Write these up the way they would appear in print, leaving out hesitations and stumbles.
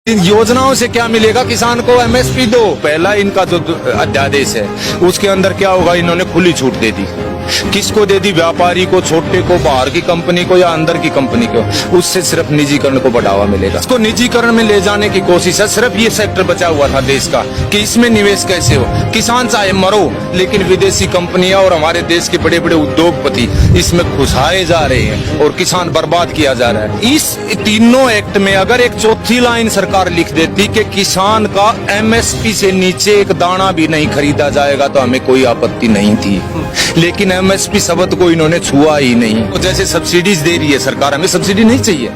इन योजनाओं से क्या मिलेगा किसान को? एमएसपी दो। पहला इनका जो अध्यादेश है उसके अंदर क्या होगा, इन्होंने खुली छूट दे दी। किसको दे दी? व्यापारी को, छोटे को, बाहर की कंपनी को या अंदर की कंपनी को। उससे सिर्फ निजीकरण को बढ़ावा मिलेगा। इसको निजीकरण में ले जाने की कोशिश है। सिर्फ ये सेक्टर बचा हुआ था देश का कि इसमें निवेश कैसे हो। किसान चाहे मरो, लेकिन विदेशी कंपनियां और हमारे देश के बड़े बड़े उद्योगपति इसमें घुसाए जा रहे हैं और किसान बर्बाद किया जा रहा है। इस तीनों एक्ट में अगर एक चौथी लाइन सरकार लिख देती कि किसान का एमएसपी से नीचे एक दाना भी नहीं खरीदा जाएगा तो हमें कोई आपत्ति नहीं थी, लेकिन एमएसपी शब्द को इन्होंने छुआ ही नहीं। तो जैसे सब्सिडीज दे रही है सरकार, हमें सब्सिडी नहीं चाहिए,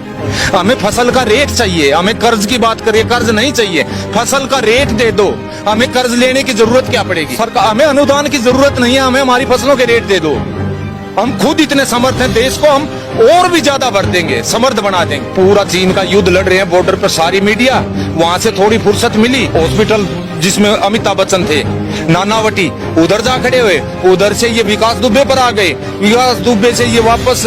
हमें फसल का रेट चाहिए। हमें कर्ज की बात करिए, कर्ज नहीं चाहिए, फसल का रेट दे दो। हमें कर्ज लेने की जरूरत क्या पड़ेगी? सरकार, हमें अनुदान की जरूरत नहीं है, हमें हमारी फसलों के रेट दे दो। हम खुद इतने समर्थ हैं, देश को हम और भी ज्यादा भर देंगे, समर्थ बना देंगे। पूरा चीन का युद्ध लड़ रहे हैं बॉर्डर पर सारी मीडिया, वहां से थोड़ी फुर्सत मिली। हॉस्पिटल जिसमें अमिताभ बच्चन थे, नानावटी, उधर जा खड़े हुए। उधर से ये विकास दुबे पर आ गए, विकास दुबे से ये वापस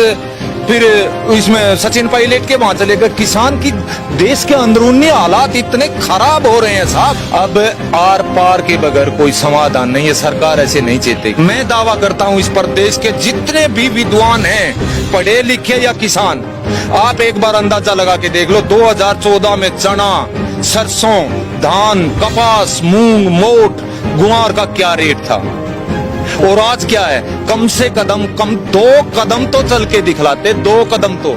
फिर इसमें सचिन पायलट के वहां चले गए। किसान की देश के अंदरूनी हालात इतने खराब हो रहे हैं साहब, अब आर पार के बगैर कोई समाधान नहीं है। सरकार ऐसे नहीं चाहती। मैं दावा करता हूं इस पर देश के जितने भी विद्वान हैं, पढ़े लिखे या किसान, आप एक बार अंदाजा लगा के देख लो 2014 में चना, सरसों, धान, कपास, मूंग, मोट, गुआर का क्या रेट था और आज क्या है। कम से कम 2 कदम तो चल के दिखलाते, 2 कदम तो,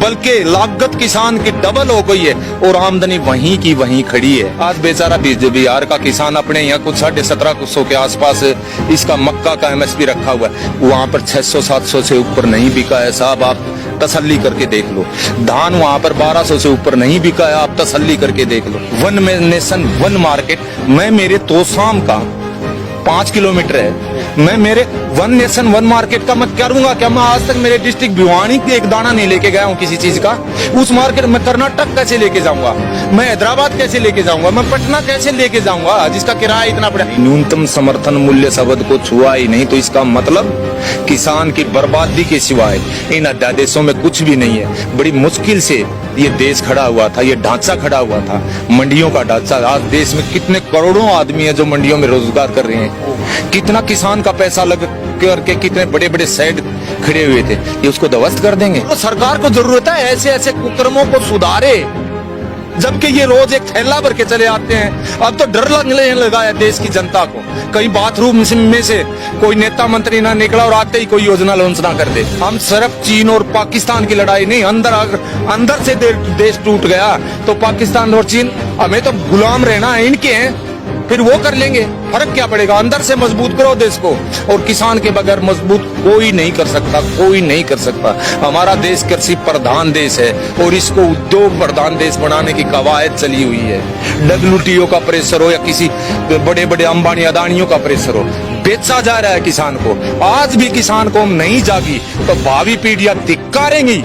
बल्कि लागत किसान की डबल हो गई है और आमदनी वहीं की वहीं खड़ी है। आज बेचारा बिहार का किसान अपने यहाँ कुछ 1750 के आसपास इसका मक्का का एमएसपी रखा हुआ है, वहां पर 600-700 से ऊपर नहीं बिका है साहब, आप तसल्ली करके देख लो। धान वहां पर 1200 से ऊपर नहीं बिका है, आप तसल्ली करके देख लो। वन नेशन वन मार्केट, मैं मेरे तोशाम का 5 किलोमीटर है, मैं मेरे वन नेशन वन मार्केट का मैं करूंगा क्या? मैं आज तक मेरे डिस्ट्रिक्ट भिवानी के एक दाना नहीं लेके गया हूँ किसी चीज का। उस मार्केट में कर्नाटक कैसे लेके जाऊंगा, मैं हैदराबाद कैसे लेके जाऊंगा, मैं पटना कैसे लेके जाऊंगा जिसका किराया इतना पड़ा। न्यूनतम समर्थन मूल्य शब्द को छुआ ही नहीं, तो इसका मतलब किसान की बर्बादी के सिवाय इन अध्यादेशों में कुछ भी नहीं है। बड़ी मुश्किल से ये देश खड़ा हुआ था, ये ढांचा खड़ा हुआ था, मंडियों का ढांचा। आज देश में कितने करोड़ों आदमी है जो मंडियों में रोजगार कर रहे हैं, कितना किसान का पैसा लग करके कितने बड़े बड़े शेड खड़े हुए थे, ये उसको ध्वस्त कर देंगे। तो सरकार को जरूरत है ऐसे ऐसे कुकर्मों को सुधारे, जबकि ये रोज एक थैला भर के चले आते हैं। अब तो डर लगने लगा है देश की जनता को, कहीं बाथरूम में से कोई नेता मंत्री ना निकला और आते ही कोई योजना लॉन्च ना कर दे। हम सिर्फ चीन और पाकिस्तान की लड़ाई नहीं, अंदर से देश टूट गया तो पाकिस्तान और चीन हमें तो गुलाम रहना है, इनके हैं, फिर वो कर लेंगे। फर्क क्या पड़ेगा? अंदर से मजबूत करो देश को, और किसान के बगैर मजबूत कोई नहीं कर सकता, कोई नहीं कर सकता। हमारा देश कृषि प्रधान देश है और इसको उद्योग प्रधान देश बनाने की कवायद चली हुई है। WTO का प्रेशर हो या किसी बड़े बड़े अंबानी अदानियों का प्रेशर हो, बेचा जा रहा है किसान को। आज भी किसान को नहीं जागी तो भावी पीढ़ियां धिक्कारेंगी।